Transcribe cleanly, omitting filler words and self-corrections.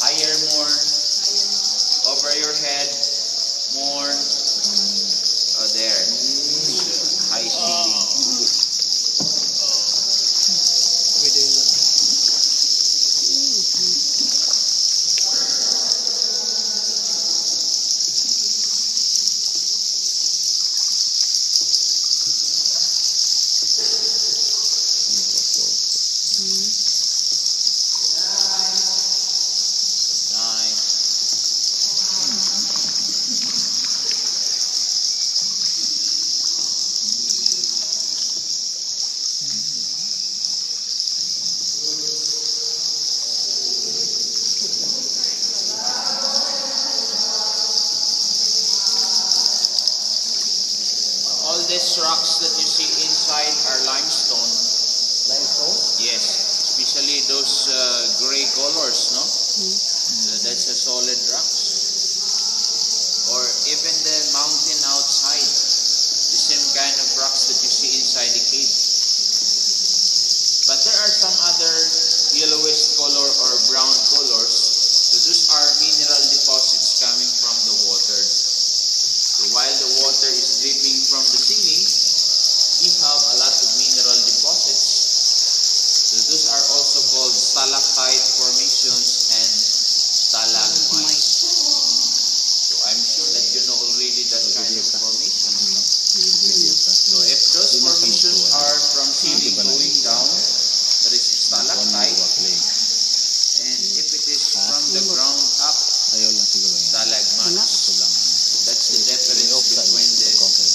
Higher more. Over your head. More. Oh, there. High ceiling. All these rocks that you see inside are limestone. Limestone? Yes, especially those gray colors, no? That's a solid rocks. Or even the mountain outside, the same kind of rocks that you see inside the cave. But there are some other yellowish color or brown colors. So those are mineral deposits coming from the water. So while the water is dripping from the ceiling, we have a lot of mineral deposits. So those are also called stalactite formations and stalagmites. So I'm sure that you know already that kind of formation. So if those formations are from ceiling going down, there is stalactite. And if it is from the ground up, stalagmites. That's the definition.